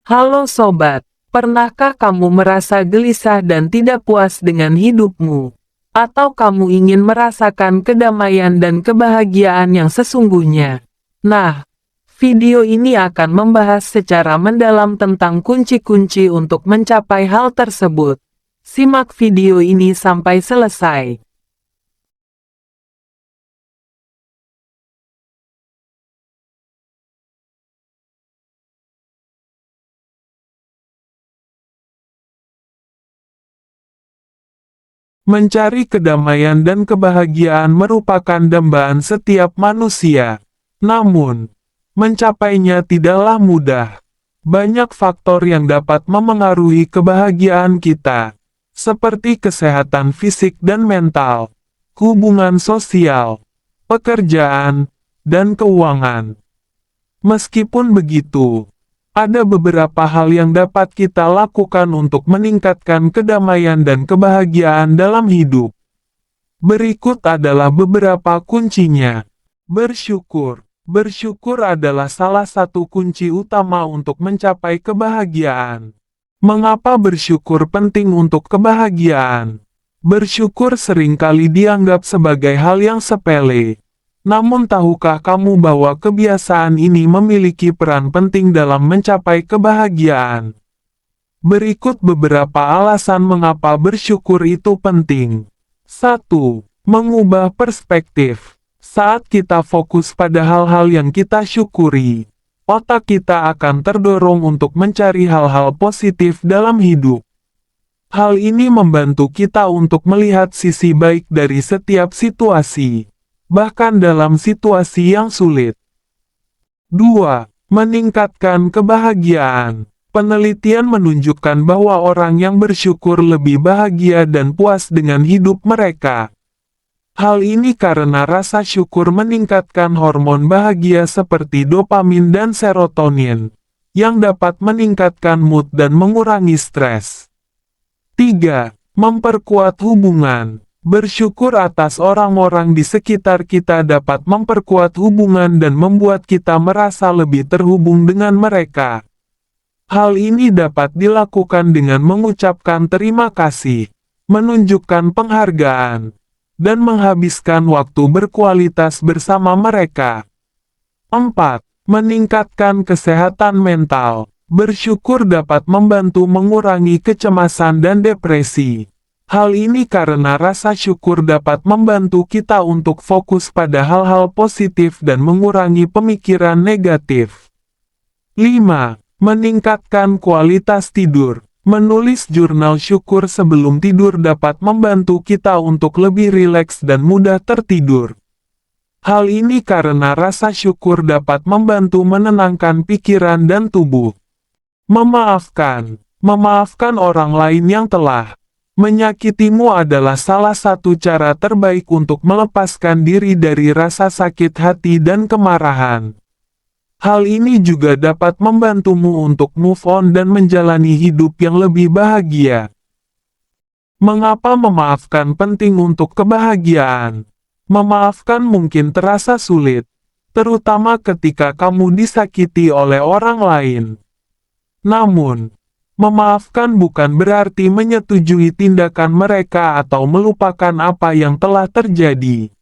Halo sobat, pernahkah kamu merasa gelisah dan tidak puas dengan hidupmu? Atau kamu ingin merasakan kedamaian dan kebahagiaan yang sesungguhnya? Nah, video ini akan membahas secara mendalam tentang kunci-kunci untuk mencapai hal tersebut. Simak video ini sampai selesai. Mencari kedamaian dan kebahagiaan merupakan dambaan setiap manusia. Namun, mencapainya tidaklah mudah. Banyak faktor yang dapat memengaruhi kebahagiaan kita, seperti kesehatan fisik dan mental, hubungan sosial, pekerjaan, dan keuangan. Meskipun begitu, ada beberapa hal yang dapat kita lakukan untuk meningkatkan kedamaian dan kebahagiaan dalam hidup. Berikut adalah beberapa kuncinya. Bersyukur. Bersyukur adalah salah satu kunci utama untuk mencapai kebahagiaan. Mengapa bersyukur penting untuk kebahagiaan? Bersyukur seringkali dianggap sebagai hal yang sepele. Namun tahukah kamu bahwa kebiasaan ini memiliki peran penting dalam mencapai kebahagiaan? Berikut beberapa alasan mengapa bersyukur itu penting. 1. Mengubah perspektif. Saat kita fokus pada hal-hal yang kita syukuri, otak kita akan terdorong untuk mencari hal-hal positif dalam hidup. Hal ini membantu kita untuk melihat sisi baik dari setiap situasi, bahkan dalam situasi yang sulit. 2. Meningkatkan kebahagiaan. Penelitian menunjukkan bahwa orang yang bersyukur lebih bahagia dan puas dengan hidup mereka. Hal ini karena rasa syukur meningkatkan hormon bahagia seperti dopamin dan serotonin, yang dapat meningkatkan mood dan mengurangi stres. 3. Memperkuat hubungan. Bersyukur atas orang-orang di sekitar kita dapat memperkuat hubungan dan membuat kita merasa lebih terhubung dengan mereka. Hal ini dapat dilakukan dengan mengucapkan terima kasih, menunjukkan penghargaan, dan menghabiskan waktu berkualitas bersama mereka. 4. Meningkatkan kesehatan mental. Bersyukur dapat membantu mengurangi kecemasan dan depresi. Hal ini karena rasa syukur dapat membantu kita untuk fokus pada hal-hal positif dan mengurangi pemikiran negatif. 5. Meningkatkan kualitas tidur. Menulis jurnal syukur sebelum tidur dapat membantu kita untuk lebih rileks dan mudah tertidur. Hal ini karena rasa syukur dapat membantu menenangkan pikiran dan tubuh. Memaafkan. Memaafkan orang lain yang telah menyakitimu adalah salah satu cara terbaik untuk melepaskan diri dari rasa sakit hati dan kemarahan. Hal ini juga dapat membantumu untuk move on dan menjalani hidup yang lebih bahagia. Mengapa memaafkan penting untuk kebahagiaan? Memaafkan mungkin terasa sulit, terutama ketika kamu disakiti oleh orang lain. Namun, memaafkan bukan berarti menyetujui tindakan mereka atau melupakan apa yang telah terjadi.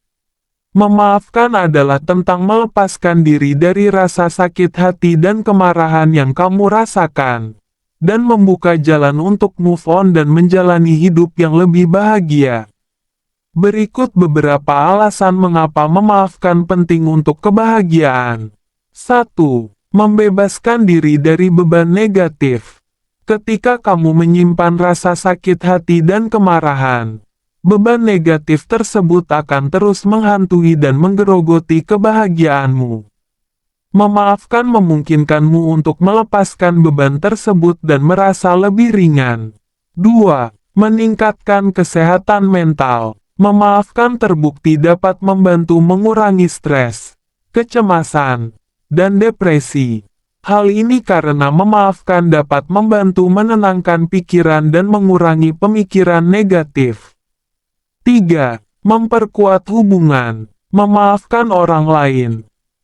Memaafkan adalah tentang melepaskan diri dari rasa sakit hati dan kemarahan yang kamu rasakan, dan membuka jalan untuk move on dan menjalani hidup yang lebih bahagia. Berikut beberapa alasan mengapa memaafkan penting untuk kebahagiaan. 1. Membebaskan diri dari beban negatif. Ketika kamu menyimpan rasa sakit hati dan kemarahan, beban negatif tersebut akan terus menghantui dan menggerogoti kebahagiaanmu. Memaafkan memungkinkanmu untuk melepaskan beban tersebut dan merasa lebih ringan. 2. Meningkatkan kesehatan mental. Memaafkan terbukti dapat membantu mengurangi stres, kecemasan, dan depresi. Hal ini karena memaafkan dapat membantu menenangkan pikiran dan mengurangi pemikiran negatif. 3. Memperkuat hubungan. Memaafkan orang lain,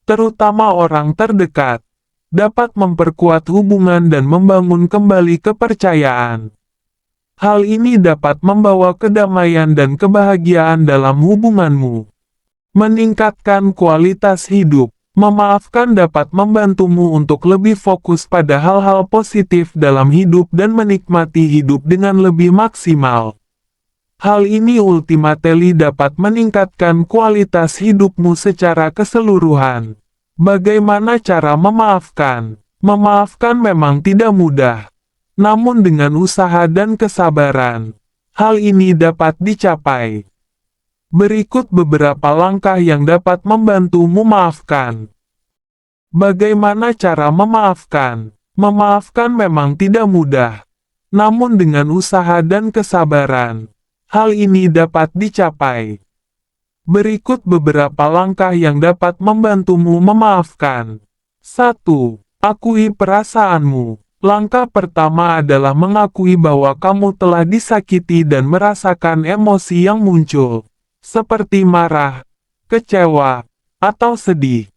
terutama orang terdekat, dapat memperkuat hubungan dan membangun kembali kepercayaan. Hal ini dapat membawa kedamaian dan kebahagiaan dalam hubunganmu. Meningkatkan kualitas hidup. Memaafkan dapat membantumu untuk lebih fokus pada hal-hal positif dalam hidup dan menikmati hidup dengan lebih maksimal. Hal ini ultimately dapat meningkatkan kualitas hidupmu secara keseluruhan. Bagaimana cara memaafkan? Memaafkan memang tidak mudah. Namun dengan usaha dan kesabaran, hal ini dapat dicapai. Berikut beberapa langkah yang dapat membantumu memaafkan. Bagaimana cara memaafkan? Memaafkan memang tidak mudah. Namun dengan usaha dan kesabaran, hal ini dapat dicapai. Berikut beberapa langkah yang dapat membantumu memaafkan. 1. Akui perasaanmu. Langkah pertama adalah mengakui bahwa kamu telah disakiti dan merasakan emosi yang muncul, seperti marah, kecewa, atau sedih.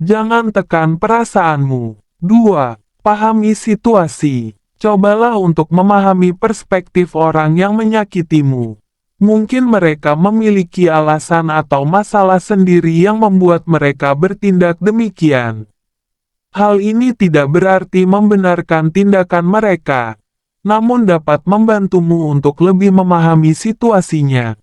Jangan tekan perasaanmu. 2. Pahami situasi. Cobalah untuk memahami perspektif orang yang menyakitimu. Mungkin mereka memiliki alasan atau masalah sendiri yang membuat mereka bertindak demikian. Hal ini tidak berarti membenarkan tindakan mereka, namun dapat membantumu untuk lebih memahami situasinya.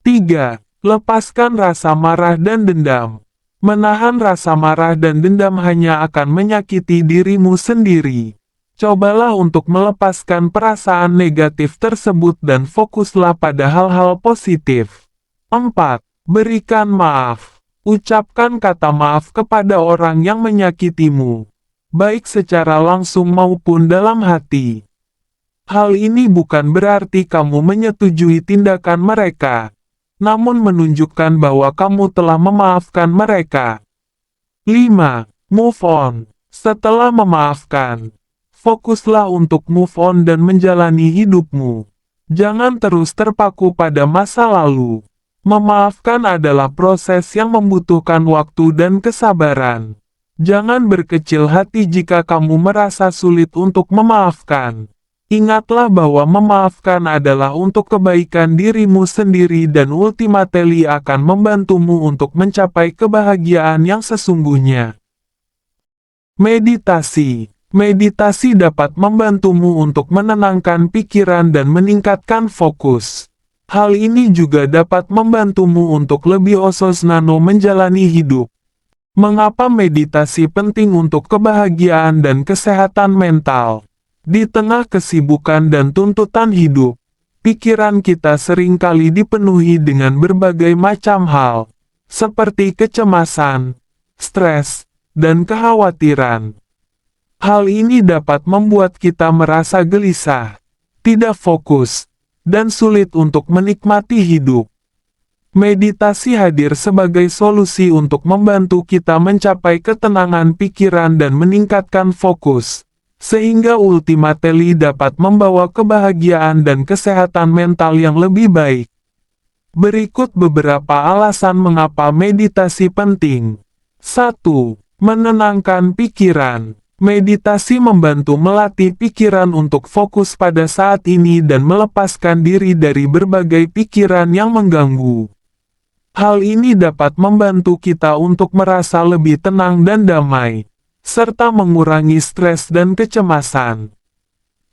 3. Lepaskan rasa marah dan dendam. Menahan rasa marah dan dendam hanya akan menyakiti dirimu sendiri. Cobalah untuk melepaskan perasaan negatif tersebut dan fokuslah pada hal-hal positif. 4. Berikan maaf. Ucapkan kata maaf kepada orang yang menyakitimu, baik secara langsung maupun dalam hati. Hal ini bukan berarti kamu menyetujui tindakan mereka, namun menunjukkan bahwa kamu telah memaafkan mereka. 5. Move on. Setelah memaafkan, fokuslah untuk move on dan menjalani hidupmu. Jangan terus terpaku pada masa lalu. Memaafkan adalah proses yang membutuhkan waktu dan kesabaran. Jangan berkecil hati jika kamu merasa sulit untuk memaafkan. Ingatlah bahwa memaafkan adalah untuk kebaikan dirimu sendiri dan ultimately akan membantumu untuk mencapai kebahagiaan yang sesungguhnya. Meditasi. Meditasi dapat membantumu untuk menenangkan pikiran dan meningkatkan fokus. Hal ini juga dapat membantumu untuk lebih ososnano menjalani hidup. Mengapa meditasi penting untuk kebahagiaan dan kesehatan mental? Di tengah kesibukan dan tuntutan hidup, pikiran kita seringkali dipenuhi dengan berbagai macam hal, seperti kecemasan, stres, dan kekhawatiran. Hal ini dapat membuat kita merasa gelisah, tidak fokus, dan sulit untuk menikmati hidup. Meditasi hadir sebagai solusi untuk membantu kita mencapai ketenangan pikiran dan meningkatkan fokus, sehingga ultimately dapat membawa kebahagiaan dan kesehatan mental yang lebih baik. Berikut beberapa alasan mengapa meditasi penting. 1. Menenangkan pikiran. Meditasi membantu melatih pikiran untuk fokus pada saat ini dan melepaskan diri dari berbagai pikiran yang mengganggu. Hal ini dapat membantu kita untuk merasa lebih tenang dan damai, serta mengurangi stres dan kecemasan.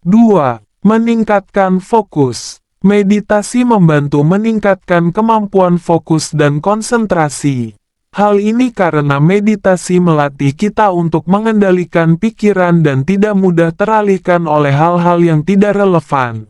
2. Meningkatkan fokus. Meditasi membantu meningkatkan kemampuan fokus dan konsentrasi. Hal ini karena meditasi melatih kita untuk mengendalikan pikiran dan tidak mudah teralihkan oleh hal-hal yang tidak relevan.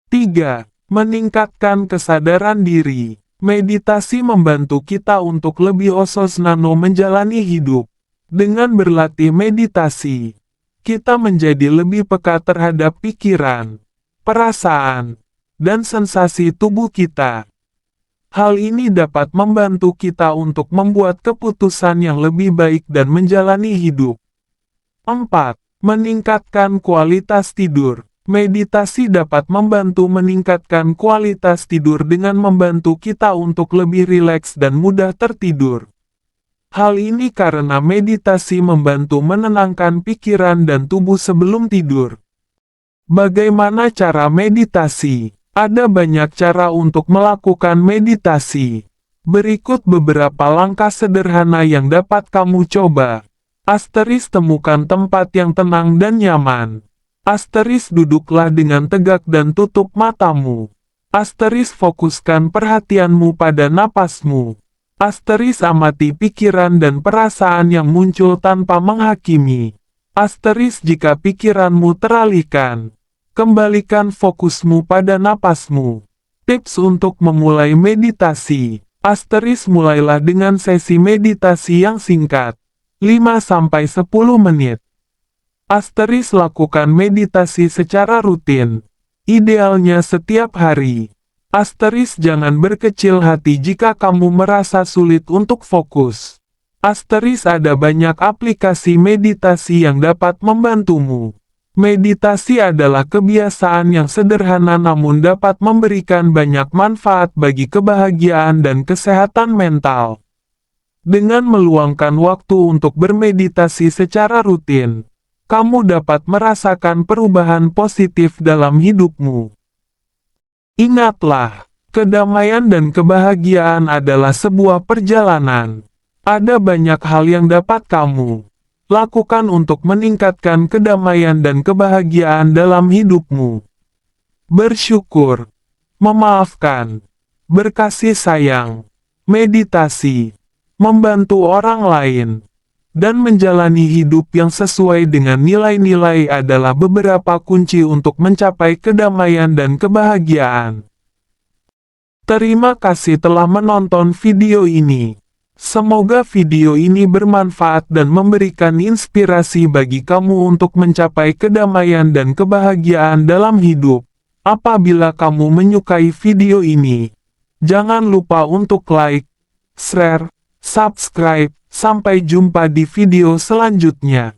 3. Meningkatkan kesadaran diri. Meditasi membantu kita untuk lebih ososnano menjalani hidup. Dengan berlatih meditasi, kita menjadi lebih peka terhadap pikiran, perasaan, dan sensasi tubuh kita. Hal ini dapat membantu kita untuk membuat keputusan yang lebih baik dan menjalani hidup. 4. Meningkatkan kualitas tidur. Meditasi dapat membantu meningkatkan kualitas tidur dengan membantu kita untuk lebih rileks dan mudah tertidur. Hal ini karena meditasi membantu menenangkan pikiran dan tubuh sebelum tidur. Bagaimana cara meditasi? Ada banyak cara untuk melakukan meditasi. Berikut beberapa langkah sederhana yang dapat kamu coba. Temukan tempat yang tenang dan nyaman. Duduklah dengan tegak dan tutup matamu. Fokuskan perhatianmu pada napasmu. Amati pikiran dan perasaan yang muncul tanpa menghakimi. Jika pikiranmu teralihkan, kembalikan fokusmu pada napasmu. Tips untuk memulai meditasi. Mulailah dengan sesi meditasi yang singkat. 5-10 menit. Lakukan meditasi secara rutin. Idealnya setiap hari. Jangan berkecil hati jika kamu merasa sulit untuk fokus. Ada banyak aplikasi meditasi yang dapat membantumu. Meditasi adalah kebiasaan yang sederhana namun dapat memberikan banyak manfaat bagi kebahagiaan dan kesehatan mental. Dengan meluangkan waktu untuk bermeditasi secara rutin, kamu dapat merasakan perubahan positif dalam hidupmu. Ingatlah, kedamaian dan kebahagiaan adalah sebuah perjalanan. Ada banyak hal yang dapat kamu lakukan untuk meningkatkan kedamaian dan kebahagiaan dalam hidupmu. Bersyukur, memaafkan, berkasih sayang, meditasi, membantu orang lain, dan menjalani hidup yang sesuai dengan nilai-nilai adalah beberapa kunci untuk mencapai kedamaian dan kebahagiaan. Terima kasih telah menonton video ini. Semoga video ini bermanfaat dan memberikan inspirasi bagi kamu untuk mencapai kedamaian dan kebahagiaan dalam hidup. Apabila kamu menyukai video ini, jangan lupa untuk like, share, subscribe. Sampai jumpa di video selanjutnya.